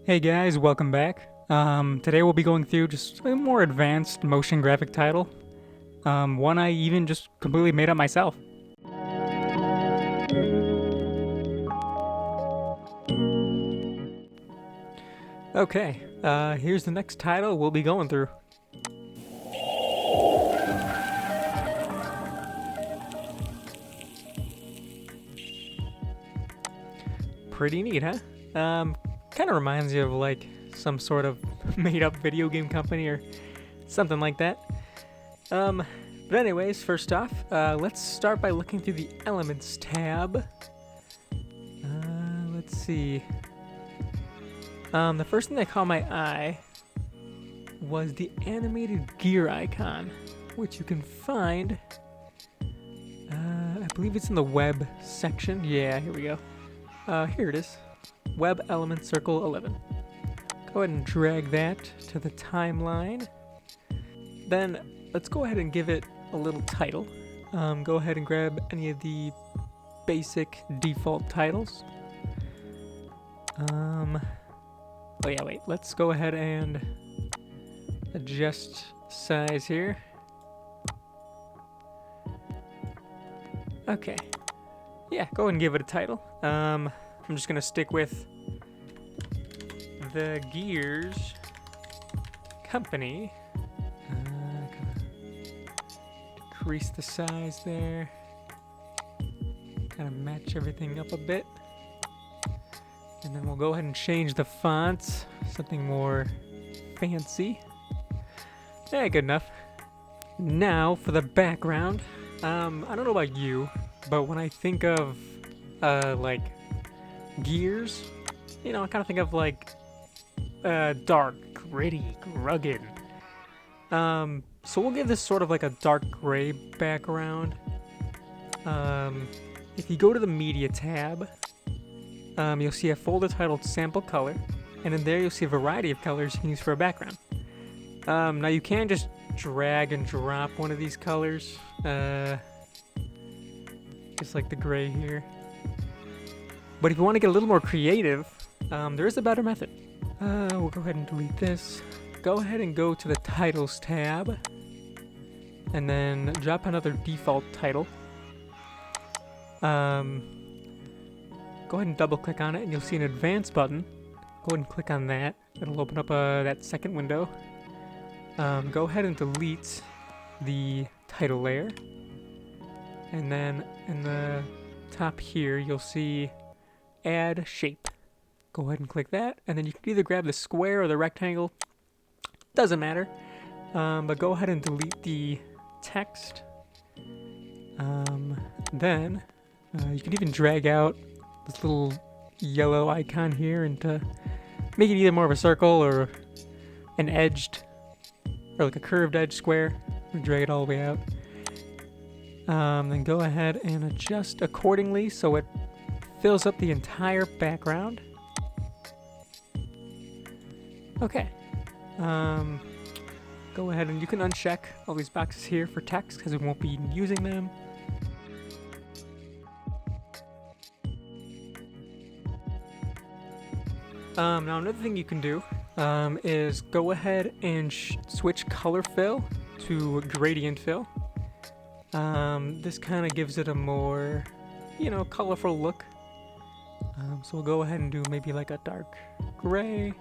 Hey guys, welcome back. Today we'll be going through just a more advanced motion graphic title. One I even just completely made up myself. Okay, here's the next title we'll be going through. Pretty neat, huh? Kind of reminds you of like some sort of made-up video game company or something like that. But anyways, first off, let's start by looking through the Elements tab. Let's see. The first thing that caught my eye was the animated gear icon, which you can find. I believe it's in the web section. Yeah, here we go. Here it is. Web element circle 11. Go ahead and drag that to the timeline. Then let's go ahead and give it a little title. Go ahead and grab any of the basic default titles. Oh yeah, wait. Let's go ahead and adjust size here. Okay. Yeah, go ahead and give it a title. I'm just gonna stick with the Gears Company. Decrease the size there. Kind of match everything up a bit. And then we'll go ahead and change the fonts. Something more fancy. Yeah, good enough. Now for the background. I don't know about you, but when I think of like Gears, you know, I kind of think of like dark, gritty, rugged. So we'll give this sort of like a dark gray background. If you go to the media tab, you'll see a folder titled sample color, and in there you'll see a variety of colors you can use for a background. Now you can just drag and drop one of these colors, just like the gray here. But if you want to get a little more creative, there is a better method. We'll go ahead and delete this. Go ahead and go to the titles tab, and then drop another default title. Go ahead and double click on it and you'll see an advanced button. Go ahead and click on that. It'll open up that second window. Go ahead and delete the title layer. And then in the top here, you'll see add shape. Go ahead and click that. And then you can either grab the square or the rectangle. Doesn't matter. But go ahead and delete the text. Then you can even drag out this little yellow icon here and to make it either more of a circle or an edged or like a curved edge square. Drag it all the way out. Then go ahead and adjust accordingly so it fills up the entire background. Okay. Go ahead and you can uncheck all these boxes here for text because we won't be using them. Now another thing you can do is go ahead and switch color fill to gradient fill. This kind of gives it a more, you know, colorful look. So we'll go ahead and do maybe like a dark gray,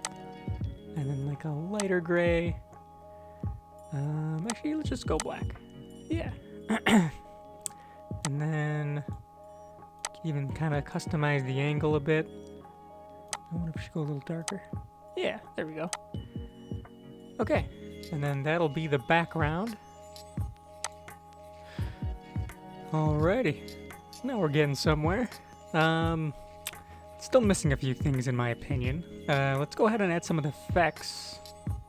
and then like a lighter gray. Actually, let's just go black. Yeah. And then even kind of customize the angle a bit. I wonder if we should go a little darker. Yeah, there we go. Okay, and then that'll be the background. Alrighty, now we're getting somewhere. Still missing a few things in my opinion. Let's go ahead and add some of the effects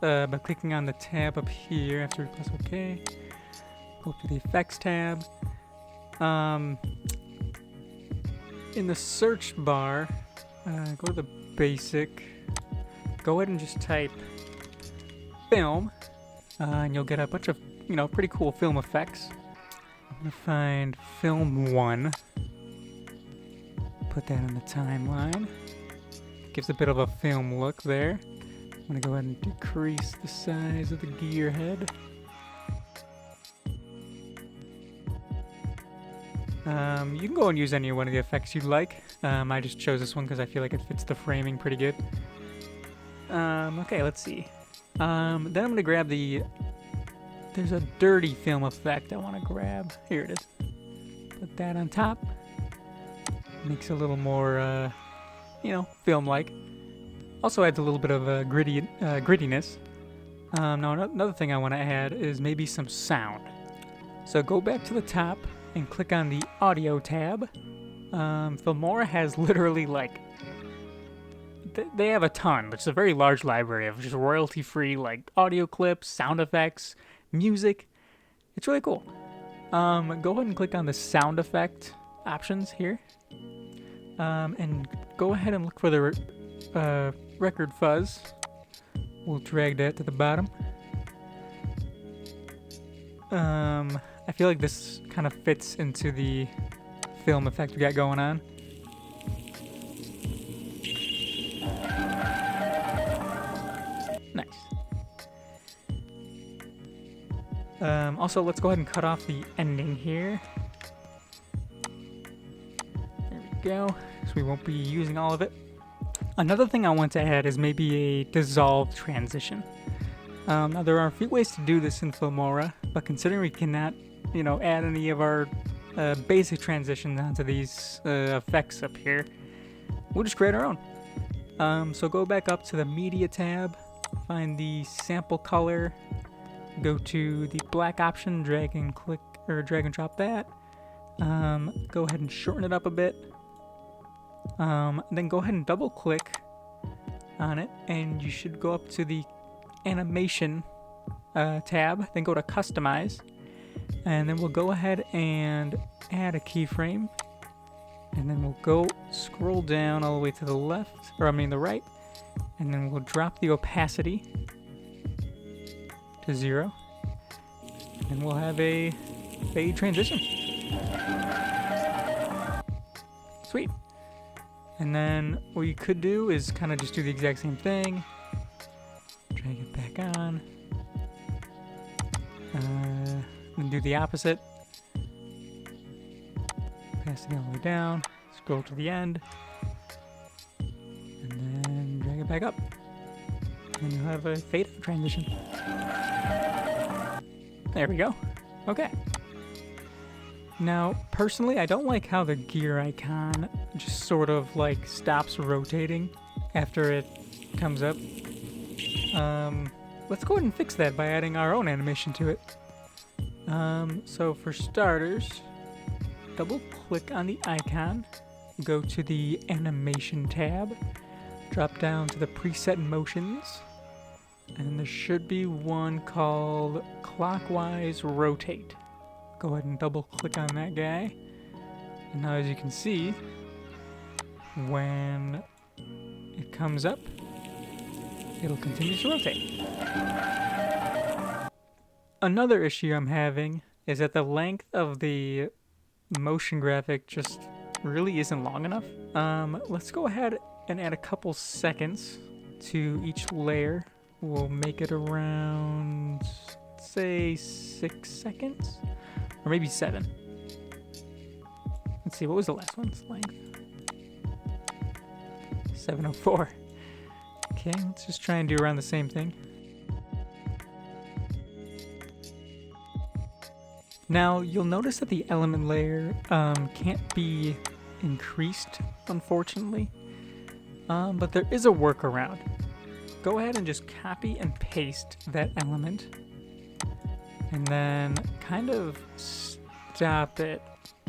by clicking on the tab up here after we press OK. Go to the effects tab. In the search bar, go to the basic. Go ahead and just type film, and you'll get a bunch of, you know, pretty cool film effects. I'm gonna find film 1. Put that on the timeline. Gives a bit of a film look there. I'm gonna go ahead and decrease the size of the gear head. You can go and use any one of the effects you'd like. I just chose this one because I feel like it fits the framing pretty good. Okay, let's see. Then I'm gonna grab there's a dirty film effect I want to grab. Here it is. Put that on top. Makes it a little more, film-like. Also adds a little bit of grittiness. Now another thing I want to add is maybe some sound. So go back to the top and click on the audio tab. Filmora has literally like, they have a ton. It's a very large library of just royalty-free like audio clips, sound effects, music. It's really cool. Go ahead and click on the sound effect options here. And go ahead and look for the record fuzz. We'll drag that to the bottom. I feel like this kind of fits into the film effect we got going on. Nice. Also, let's go ahead and cut off the ending here. There we go. So we won't be using all of it. Another thing I want to add is maybe a dissolve transition. Now there are a few ways to do this in Filmora, but considering we cannot, add any of our basic transitions onto these effects up here, we'll just create our own. So go back up to the media tab, find the sample color, go to the black option, drag and drop that. Go ahead and shorten it up a bit. Then go ahead and double click on it, and you should go up to the animation tab, then go to customize, and then we'll go ahead and add a keyframe, and then we'll go scroll down all the way to the left, the right, and then we'll drop the opacity to 0, and we'll have a fade transition. Sweet. And then what you could do is kind of just do the exact same thing. Drag it back on. And do the opposite. Pass it all the way down. Scroll to the end. And then drag it back up. And you'll have a fade transition. There we go. Okay. Now, personally, I don't like how the gear icon just sort of like stops rotating after it comes up. Let's go ahead and fix that by adding our own animation to it. So for starters, double click on the icon, go to the animation tab, drop down to the preset motions, and there should be one called clockwise rotate. Go ahead and double click on that guy. And now as you can see, when it comes up, it'll continue to rotate. Another issue I'm having is that the length of the motion graphic just really isn't long enough. Let's go ahead and add a couple seconds to each layer. We'll make it around, say, 6 seconds? Or maybe 7. Let's see, what was the last one's length? 704. Okay, let's just try and do around the same thing. Now, you'll notice that the element layer can't be increased, unfortunately. But there is a workaround. Go ahead and just copy and paste that element. And then kind of stop it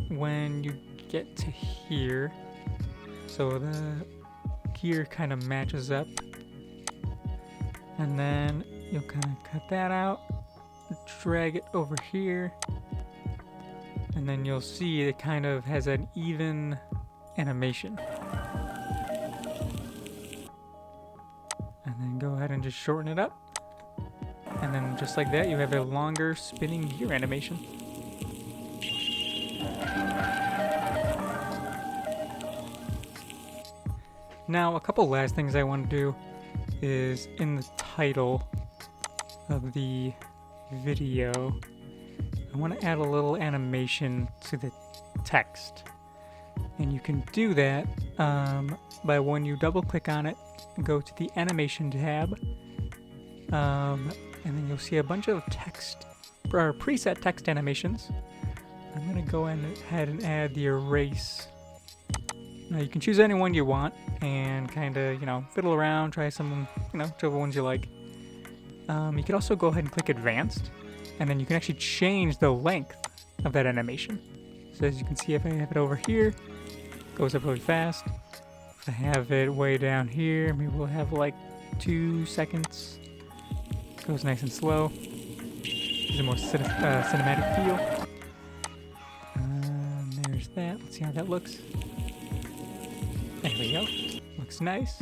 when you get to here. So the gear kind of matches up. And then you'll kind of cut that out, drag it over here. And then you'll see it kind of has an even animation. And then go ahead and just shorten it up. And then just like that, you have a longer spinning gear animation. Now, a couple last things I want to do is in the title of the video, I want to add a little animation to the text. And you can do that by when you double click on it, go to the animation tab, and then you'll see a bunch of text, or preset text animations. I'm going to go ahead and add the erase. Now you can choose any one you want and kind of, fiddle around, try some, whichever ones you like. You can also go ahead and click advanced, and then you can actually change the length of that animation. So as you can see, if I have it over here, it goes up really fast. If I have it way down here, maybe we'll have like 2 seconds. Goes nice and slow. Gives a more cinematic feel. There's that. Let's see how that looks. There we go. Looks nice.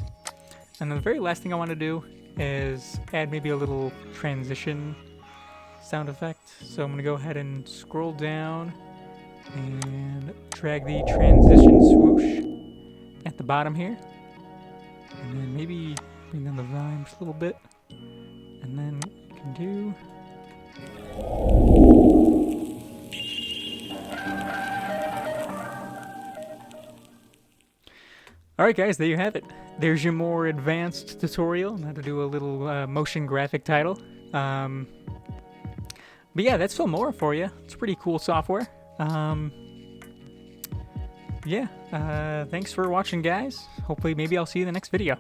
And then the very last thing I want to do is add maybe a little transition sound effect. So I'm going to go ahead and scroll down and drag the transition swoosh at the bottom here. And then maybe bring down the volume just a little bit. And then you can do... Alright guys, there you have it. There's your more advanced tutorial on how to do a little motion graphic title. But yeah, that's Filmora for you. It's pretty cool software. Thanks for watching guys. Hopefully maybe I'll see you in the next video.